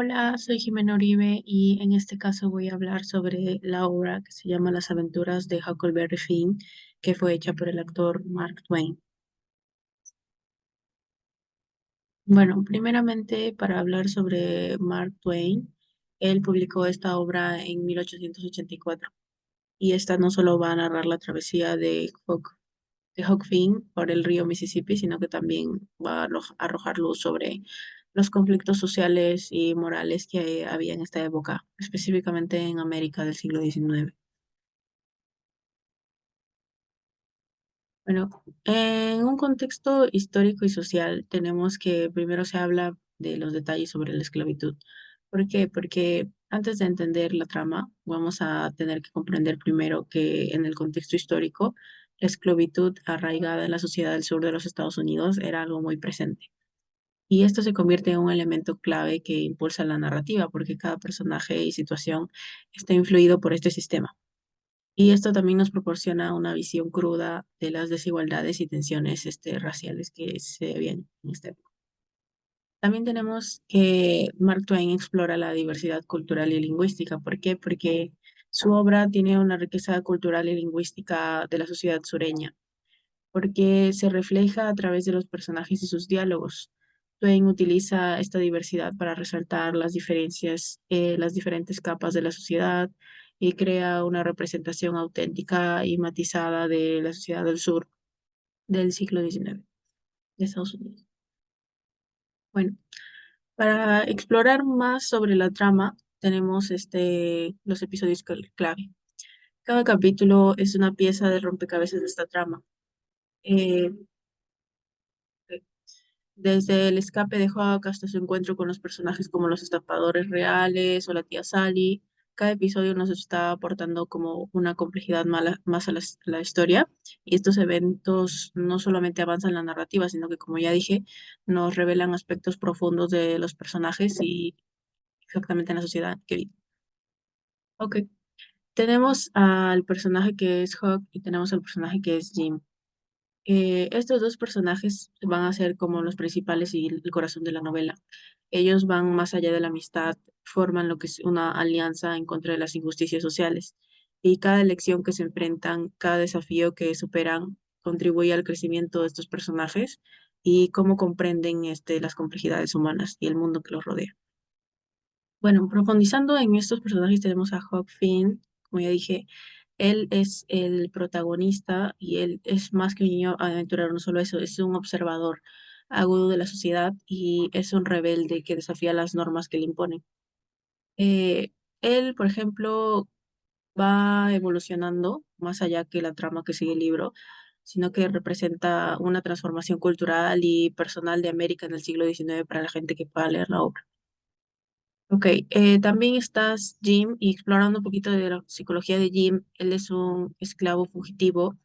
Hola, soy Jimena Uribe y en este caso voy a hablar sobre la obra que se llama Las aventuras de Huckleberry Finn, que fue hecha por el actor Mark Twain. Bueno, primeramente para hablar sobre Mark Twain, él publicó esta obra en 1884 y esta no solo va a narrar la travesía de Huck Finn por el río Mississippi, sino que también va a arrojar luz sobre los conflictos sociales y morales que había en esta época, específicamente en América del siglo XIX. Bueno, en un contexto histórico y social tenemos que primero se habla de los detalles sobre la esclavitud. ¿Por qué? Porque antes de entender la trama, vamos a tener que comprender primero que en el contexto histórico, la esclavitud arraigada en la sociedad del sur de los Estados Unidos era algo muy presente. Y esto se convierte en un elemento clave que impulsa la narrativa, porque cada personaje y situación está influido por este sistema. Y esto también nos proporciona una visión cruda de las desigualdades y tensiones raciales que se habían en esta época. También tenemos que Mark Twain explora la diversidad cultural y lingüística. ¿Por qué? Porque su obra tiene una riqueza cultural y lingüística de la sociedad sureña, porque se refleja a través de los personajes y sus diálogos. Twain utiliza esta diversidad para resaltar las diferencias, las diferentes capas de la sociedad y crea una representación auténtica y matizada de la sociedad del sur del siglo XIX de Estados Unidos. Bueno, para explorar más sobre la trama, tenemos los episodios clave. Cada capítulo es una pieza de rompecabezas de esta trama. Eh, Desde el escape de Hawk hasta su encuentro con los personajes como los estafadores reales o la tía Sally, cada episodio nos está aportando como una complejidad más a la historia. Y estos eventos no solamente avanzan la narrativa, sino que, como ya dije, nos revelan aspectos profundos de los personajes y exactamente en la sociedad que viven. Ok, tenemos al personaje que es Hawk y tenemos al personaje que es Jim. Estos dos personajes van a ser como los principales y el corazón de la novela. Ellos van más allá de la amistad, forman lo que es una alianza en contra de las injusticias sociales. Y cada elección que se enfrentan, cada desafío que superan, contribuye al crecimiento de estos personajes y cómo comprenden las complejidades humanas y el mundo que los rodea. Bueno, profundizando en estos personajes tenemos a Huck Finn, como ya dije, él es el protagonista y él es más que un niño aventurero, no solo eso, es un observador agudo de la sociedad y es un rebelde que desafía las normas que le imponen. Eh, Él, por ejemplo, va evolucionando más allá que la trama que sigue el libro, sino que representa una transformación cultural y personal de América en el siglo XIX para la gente que pueda leer la obra. Ok, también estás Jim y explorando un poquito de la psicología de Jim. Él es un esclavo fugitivo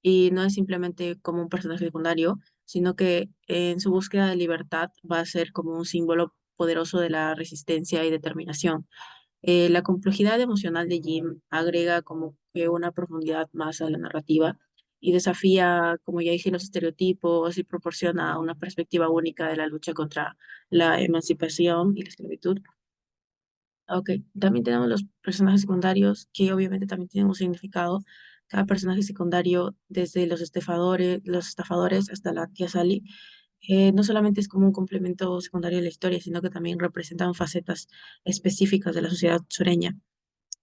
y no es simplemente como un personaje secundario, sino que en su búsqueda de libertad va a ser como un símbolo poderoso de la resistencia y determinación. La complejidad emocional de Jim agrega como que una profundidad más a la narrativa y desafía, como ya dije, los estereotipos y proporciona una perspectiva única de la lucha contra la emancipación y la esclavitud. Ok, también tenemos los personajes secundarios que obviamente también tienen un significado. Cada personaje secundario, desde los estafadores hasta la tía Sally, no solamente es como un complemento secundario de la historia, sino que también representan facetas específicas de la sociedad sureña,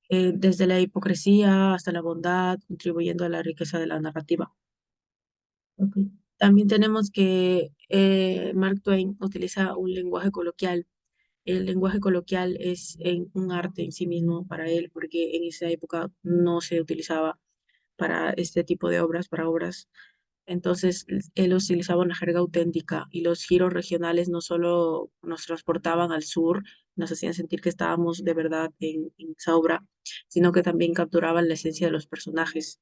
desde la hipocresía hasta la bondad, contribuyendo a la riqueza de la narrativa. Ok. También tenemos que Mark Twain utiliza un lenguaje coloquial. El lenguaje coloquial es un arte en sí mismo para él, porque en esa época no se utilizaba para este tipo de obras, para obras. Entonces, él utilizaba una jerga auténtica y los giros regionales no solo nos transportaban al sur, nos hacían sentir que estábamos de verdad en esa obra, sino que también capturaban la esencia de los personajes.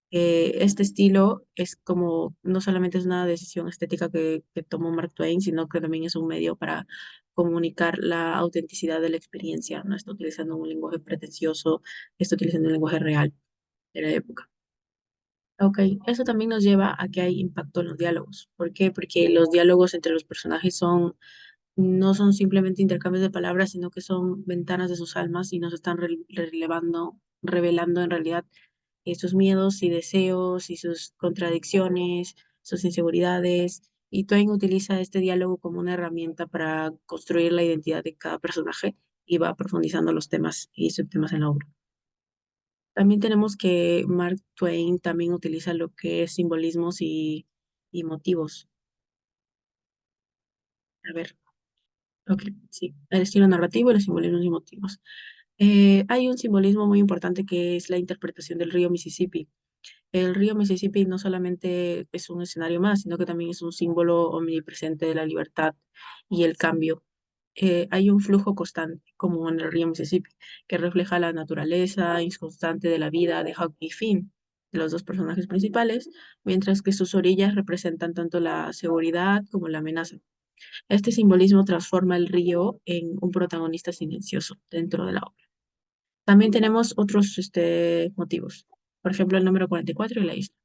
Este estilo es como, no solamente es una decisión estética que tomó Mark Twain, sino que también es un medio para comunicar la autenticidad de la experiencia. No está utilizando un lenguaje pretencioso, está utilizando un lenguaje real de la época. Ok, eso también nos lleva a que hay impacto en los diálogos. ¿Por qué? Porque los diálogos entre los personajes son no son simplemente intercambios de palabras, sino que son ventanas de sus almas y nos están revelando en realidad sus miedos y deseos y sus contradicciones, sus inseguridades. Y Twain utiliza este diálogo como una herramienta para construir la identidad de cada personaje y va profundizando los temas y subtemas en la obra. También tenemos que Mark Twain también utiliza lo que es simbolismos y motivos. A ver, ok, sí, el estilo narrativo y los simbolismos y motivos. Hay un simbolismo muy importante que es la interpretación del río Mississippi. El río Mississippi no solamente es un escenario más, sino que también es un símbolo omnipresente de la libertad y el cambio. Hay un flujo constante, como en el río Mississippi, que refleja la naturaleza inconstante de la vida de Huck y Finn, de los dos personajes principales, mientras que sus orillas representan tanto la seguridad como la amenaza. Este simbolismo transforma el río en un protagonista silencioso dentro de la obra. También tenemos otros motivos, por ejemplo, el número 44 y la isla.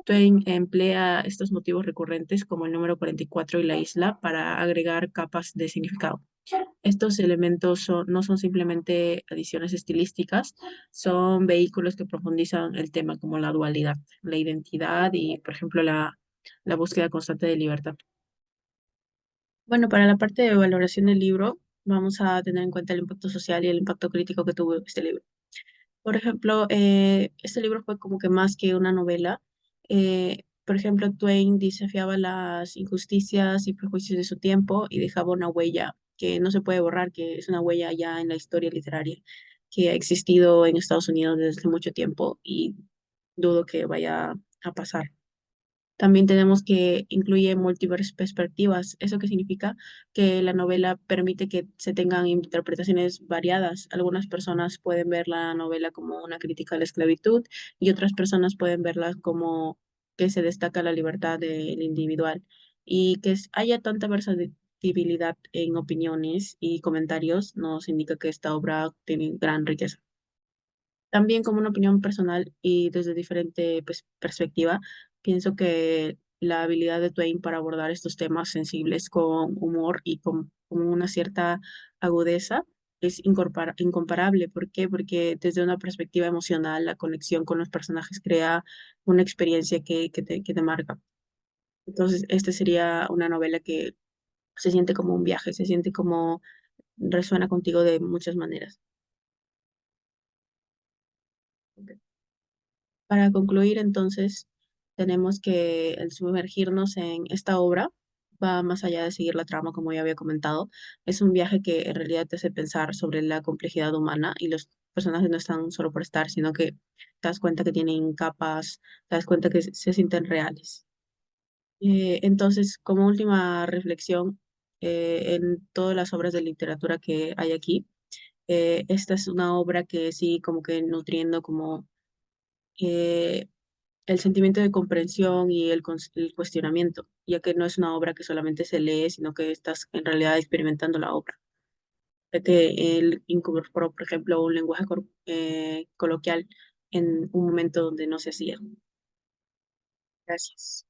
Twain emplea estos motivos recurrentes como el número 44 y la isla para agregar capas de significado. Estos elementos no son simplemente adiciones estilísticas, son vehículos que profundizan el tema como la dualidad, la identidad y, por ejemplo, la búsqueda constante de libertad. Bueno, para la parte de valoración del libro, vamos a tener en cuenta el impacto social y el impacto crítico que tuvo este libro. Por ejemplo, este libro fue como que más que una novela. Por ejemplo, Twain desafiaba las injusticias y prejuicios de su tiempo y dejaba una huella que no se puede borrar, que es una huella ya en la historia literaria que ha existido en Estados Unidos desde mucho tiempo y dudo que vaya a pasar. También tenemos que incluye múltiples perspectivas. ¿Eso qué significa? Que la novela permite que se tengan interpretaciones variadas. Algunas personas pueden ver la novela como una crítica a la esclavitud y otras personas pueden verla como que se destaca la libertad del individual. Y que haya tanta versatilidad en opiniones y comentarios nos indica que esta obra tiene gran riqueza. También como una opinión personal y desde diferente pues, perspectiva, pienso que la habilidad de Twain para abordar estos temas sensibles con humor y con una cierta agudeza es incomparable. ¿Por qué? Porque desde una perspectiva emocional, la conexión con los personajes crea una experiencia que te marca. Entonces, esta sería una novela que se siente como un viaje, se siente como resuena contigo de muchas maneras. Para concluir, entonces, tenemos que el sumergirnos en esta obra va más allá de seguir la trama, como ya había comentado. Es un viaje que en realidad te hace pensar sobre la complejidad humana y los personajes no están solo por estar, sino que te das cuenta que tienen capas, te das cuenta que se sienten reales. Entonces, como última reflexión, en todas las obras de literatura que hay aquí, esta es una obra que sí, como que nutriendo como eh, el sentimiento de comprensión y el cuestionamiento, ya que no es una obra que solamente se lee, sino que estás en realidad experimentando la obra. Ya que él incorporó, por ejemplo, un lenguaje coloquial en un momento donde no se hacía. Gracias.